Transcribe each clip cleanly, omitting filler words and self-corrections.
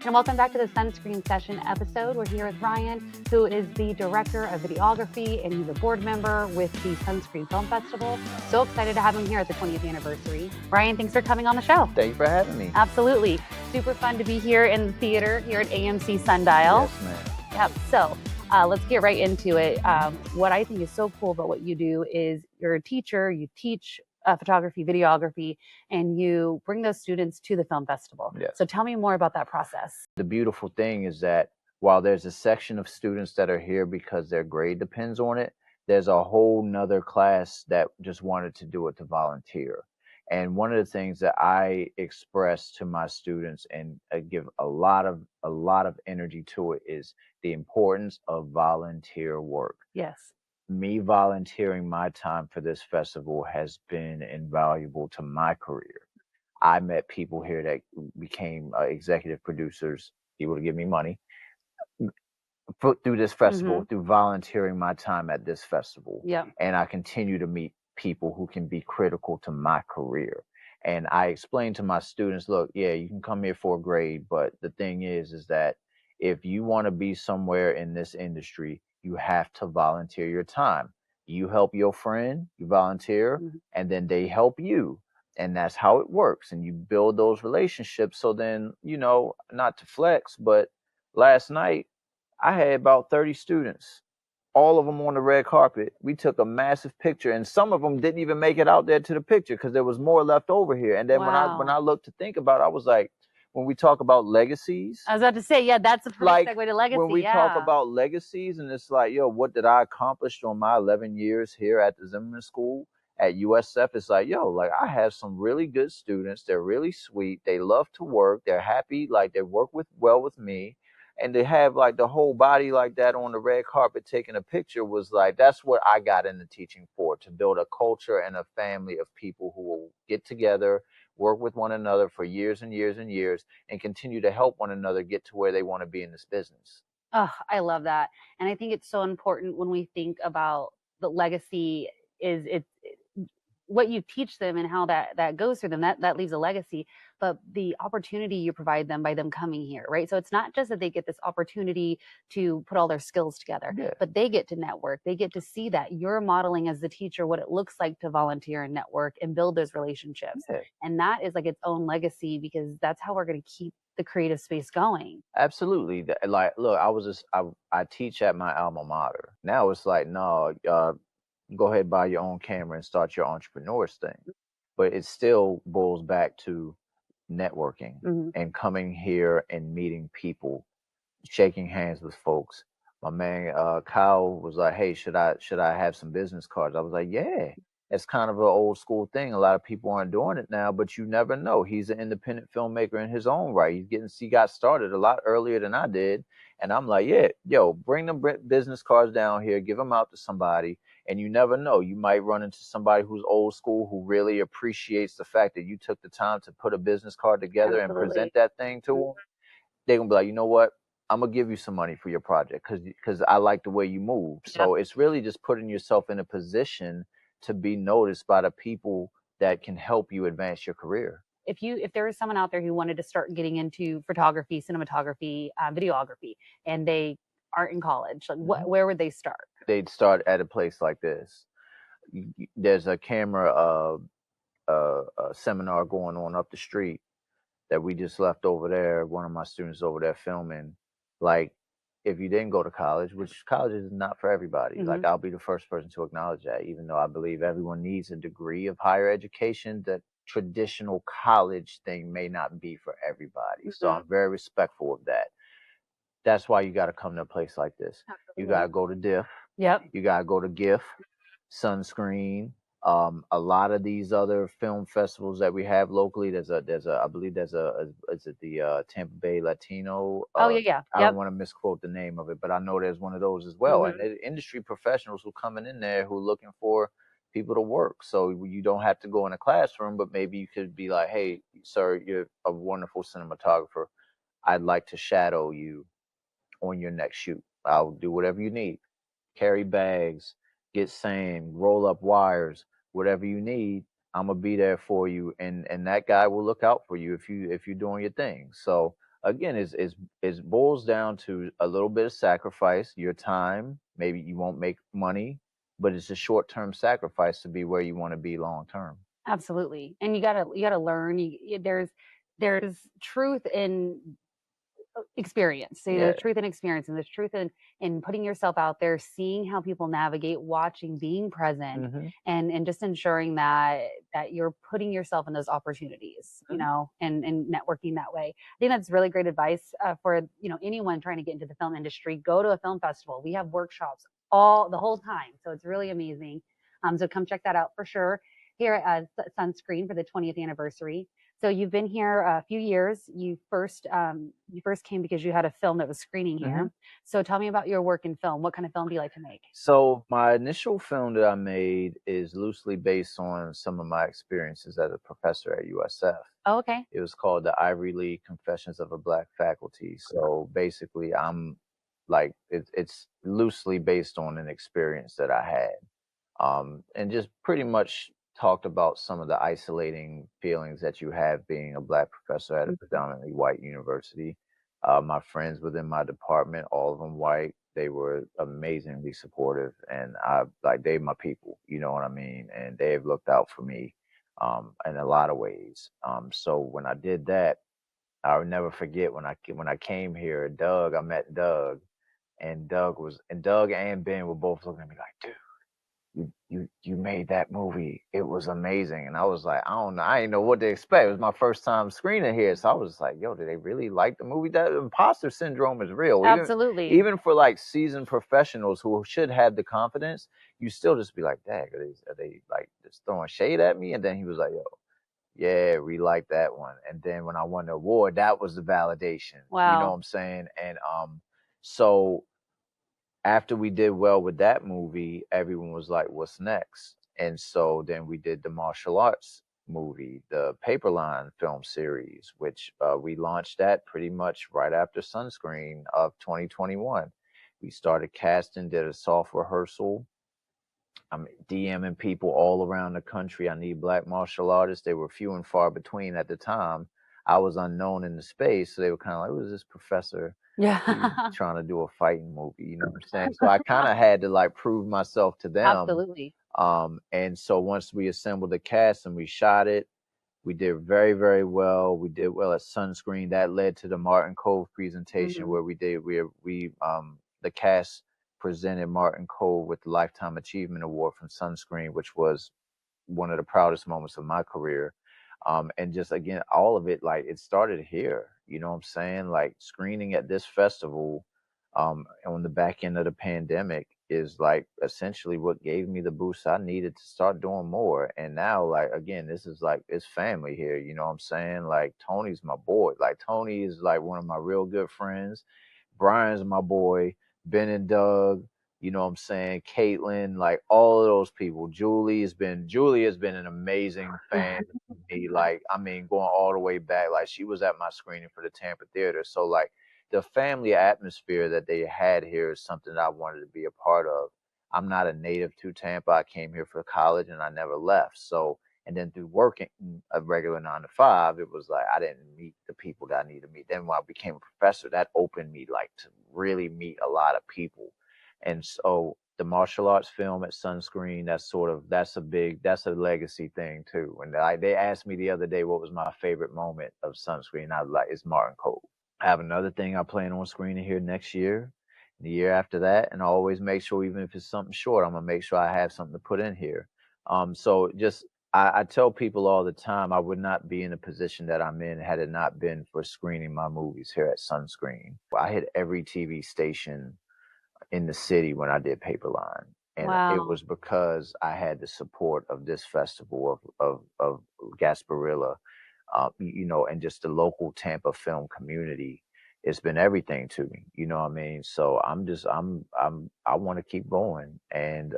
and welcome back to the Sunscreen Session episode. We're here with Ryan, who is the director of videography, and he's a board member with the Sunscreen Film Festival. So excited to have him here at the 20th anniversary. Ryan, thanks for coming on the show. Thank you for having me. Absolutely. Super fun to be here in the theater here at AMC Sundial. Yes, ma'am. Yep. So let's get right into it. What I think is so cool about what you do is you're a teacher, you teach photography, videography, and you bring those students to the film festival. Yes. So tell me more about that process. The beautiful thing is that while there's a section of students that are here because their grade depends on it, there's a whole nother class that just wanted to do it to volunteer. And one of the things that I express to my students and give a lot of energy to it is the importance of volunteer work. Yes. Me volunteering my time for this festival has been invaluable to my career. I met people here that became executive producers, people to give me money through this festival, through volunteering my time at this festival. Yeah. And I continue to meet people who can be critical to my career. And I explain to my students, look, yeah, you can come here for a grade, but the thing is that if you want to be somewhere in this industry, you have to volunteer your time. You help your friend, you volunteer, and then they help you. And that's how it works. And you build those relationships. So then, you know, not to flex, but last night I had about 30 students, all of them on the red carpet. We took a massive picture, and some of them didn't even make it out there to the picture because there was more left over here. And then when I looked to think about it, I was like, when we talk about legacies, I was about to say, yeah, that's a perfect segue to legacy. When we talk about legacies, and it's like, yo, what did I accomplish on my 11 years here at the Zimmerman School at USF? It's like, yo, like I have some really good students. They're really sweet. They love to work. They're happy. Like they work well with me. And to have like the whole body like that on the red carpet taking a picture was like, that's what I got into teaching for, to build a culture and a family of people who will get together, work with one another for years and years and years, and continue to help one another get to where they want to be in this business. Oh, I love that. And I think it's so important when we think about the legacy is it's what you teach them and how that goes through them, that leaves a legacy, but the opportunity you provide them by them coming here, right? So it's not just that they get this opportunity to put all their skills together, but they get to network. They get to see that you're modeling as the teacher what it looks like to volunteer and network and build those relationships. And that is like its own legacy, because that's how we're going to keep the creative space going. Absolutely. Like, look, I teach at my alma mater. Now it's like, no, go ahead, buy your own camera and start your entrepreneur's thing. But it still boils back to networking and coming here and meeting people, shaking hands with folks. My man Kyle was like, hey, should I have some business cards? I was like, yeah. It's kind of an old school thing. A lot of people aren't doing it now, but you never know. He's an independent filmmaker in his own right. He got started a lot earlier than I did. And I'm like, yeah, yo, bring them business cards down here, give them out to somebody. And you never know. You might run into somebody who's old school who really appreciates the fact that you took the time to put a business card together and present that thing to them. They're going to be like, you know what? I'm going to give you some money for your project because I like the way you move. So it's really just putting yourself in a position to be noticed by the people that can help you advance your career. If there was someone out there who wanted to start getting into photography, cinematography, videography, and they aren't in college, like where would they start? They'd start at a place like this. There's a camera seminar going on up the street that we just left over there. One of my students over there filming. Like, if you didn't go to college, which college is not for everybody, like I'll be the first person to acknowledge that, even though I believe everyone needs a degree of higher education, that traditional college thing may not be for everybody. So I'm very respectful of that. That's why you got to come to a place like this. You got to go to DIF. You got to go to GIF, Sunscreen. A lot of these other film festivals that we have locally. I believe is it the Tampa Bay Latino? I don't want to misquote the name of it, but I know there's one of those as well. And there's industry professionals who coming in there who are looking for people to work. So you don't have to go in a classroom, but maybe you could be like, hey, sir, you're a wonderful cinematographer. I'd like to shadow you on your next shoot. I'll do whatever you need. Carry bags, get sand, roll up wires, whatever you need. I'm gonna be there for you, and that guy will look out for you if you're doing your thing. So again, it boils down to a little bit of sacrifice, your time. Maybe you won't make money, but it's a short-term sacrifice to be where you want to be long term. Absolutely. And you gotta learn. There's truth in experience. So Yeah. there's truth in experience, and there's truth in putting yourself out there, seeing how people navigate, watching, being present, Hmm. and just ensuring that you're putting yourself in those opportunities, and networking that way. I think that's really great advice for anyone trying to get into the film industry. Go to a film festival. We have workshops all the whole time, so it's really amazing. So come check that out for sure here at Sunscreen for the 20th anniversary. So you've been here a few years. You first came because you had a film that was screening Hmm. here. So tell me about your work in film. What kind of film do you like to make? So my initial film that I made is loosely based on some of my experiences as a professor at USF. Oh, okay. It was called the Ivy League Confessions of a Black Faculty. So basically, I'm like it's loosely based on an experience that I had, and just pretty much talked about some of the isolating feelings that you have being a black professor at a Mhm. predominantly white university. My friends within my department, all of them white, they were amazingly supportive, and I like they my people, you know what I mean, and they've looked out for me in a lot of ways. So when I did that, I'll never forget when I came here. I met Doug, and Doug and Ben were both looking at me like, dude, you made that movie. It was amazing. And I was like, I don't know, I didn't know what to expect. It was my first time screening here. So I was like, yo, do they really like the movie? That imposter syndrome is real. Even Absolutely. even for like seasoned professionals who should have the confidence, you still just be like, dang, are they like just throwing shade at me? And then he was like, yo, yeah, we like that one. And then when I won the award, that was the validation. You know what Wow. I'm saying? And so after we did well with that movie, everyone was like, "What's next?" And so then we did the martial arts movie, the Paperline film series, which we launched that pretty much right after Sunscreen of 2021. We started casting, did a soft rehearsal. I'm DMing people all around the country. I need black martial artists. They were few and far between at the time. I was unknown in the space, so they were kind of like, "Who's this professor? He's Yeah. trying to do a fighting movie," you know what I'm saying? So I kind of had to like prove myself to them. Absolutely. And so once we assembled the cast and we shot it, we did very, very well. We did well at Sunscreen. That led to the Martin Cove presentation Hmm. where we the cast presented Martin Cove with the Lifetime Achievement Award from Sunscreen, which was one of the proudest moments of my career. And just again, all of it, like it started here, you know what I'm saying? Like screening at this festival, on the back end of the pandemic is like essentially what gave me the boost I needed to start doing more. And now, like, again, this is like, it's family here, you know what I'm saying? Like, Tony's my boy. Like, Tony is like one of my real good friends. Brian's my boy. Ben and Doug, you know what I'm saying? Caitlin, like all of those people. Julie has been an amazing fan to me. Like, I mean, going all the way back. Like, she was at my screening for the Tampa Theater. So like the family atmosphere that they had here is something that I wanted to be a part of. I'm not a native to Tampa. I came here for college and I never left. So, and then through working a regular 9 to 5, it was like I didn't meet the people that I need to meet. Then when I became a professor, that opened me like to really meet a lot of people. And so the martial arts film at Sunscreen, that's a legacy thing too. And they asked me the other day what was my favorite moment of Sunscreen. I was like, it's Martin Cole. I have another thing I plan on screening here next year, the year after that, and I always make sure, even if it's something short, I'm gonna make sure I have something to put in here. So just I tell people all the time I would not be in the position that I'm in had it not been for screening my movies here at Sunscreen. I hit every TV station in the city when I did Paperline. And it Wow. was because I had the support of this festival of Gasparilla, and just the local Tampa film community. It's been everything to me, you know what I mean? So I want to keep going, and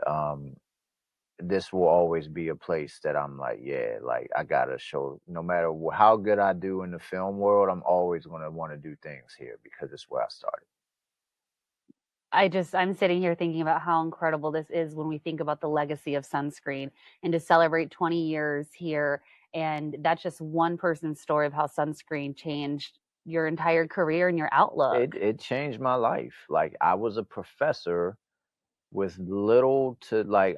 this will always be a place that I'm like, yeah, like I gotta show. No matter how good I do in the film world, I'm always gonna want to do things here because it's where I started. I'm sitting here thinking about how incredible this is when we think about the legacy of Sunscreen and to celebrate 20 years here. And that's just one person's story of how Sunscreen changed your entire career and your outlook. It changed my life. Like, I was a professor with little to, like,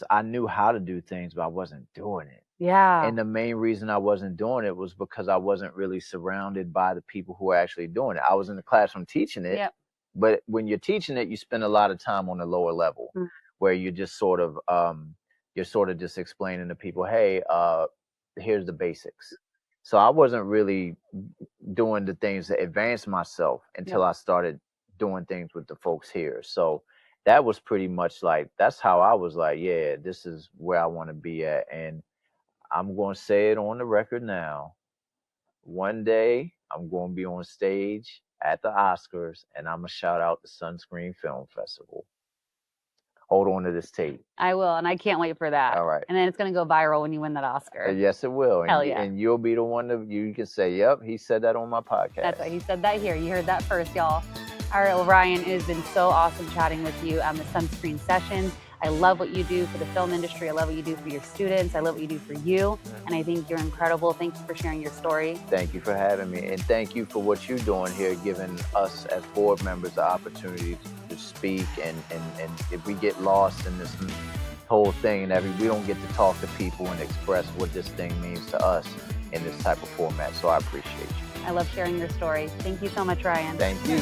I knew how to do things, but I wasn't doing it. Yeah. And the main reason I wasn't doing it was because I wasn't really surrounded by the people who were actually doing it. I was in the classroom teaching it, Yep. but when you're teaching it, you spend a lot of time on the lower level Mm. where you're just sort of just explaining to people, hey, here's the basics. So I wasn't really doing the things that advanced myself until Yep. I started doing things with the folks here. So that was pretty much like, that's how I was like, yeah, this is where I want to be at. And I'm going to say it on the record now. One day I'm going to be on stage at the Oscars and I'm going to shout out the Sunscreen Film Festival. Hold on to this tape. I will, and I can't wait for that. All right. And then it's going to go viral when you win that Oscar. Yes, it will. Hell yeah. And you'll be the one that you can say, yep, he said that on my podcast. That's right. He said that here. You heard that first, y'all. All right, well, Ryan, it has been so awesome chatting with you on the Sunscreen sessions. I love what you do for the film industry. I love what you do for your students. I love what you do for you. And I think you're incredible. Thank you for sharing your story. Thank you for having me. And thank you for what you're doing here, giving us as board members the opportunity to speak. And if we get lost in this whole thing and we don't get to talk to people and express what this thing means to us in this type of format. So I appreciate you. I love sharing your story. Thank you so much, Ryan. Thank you.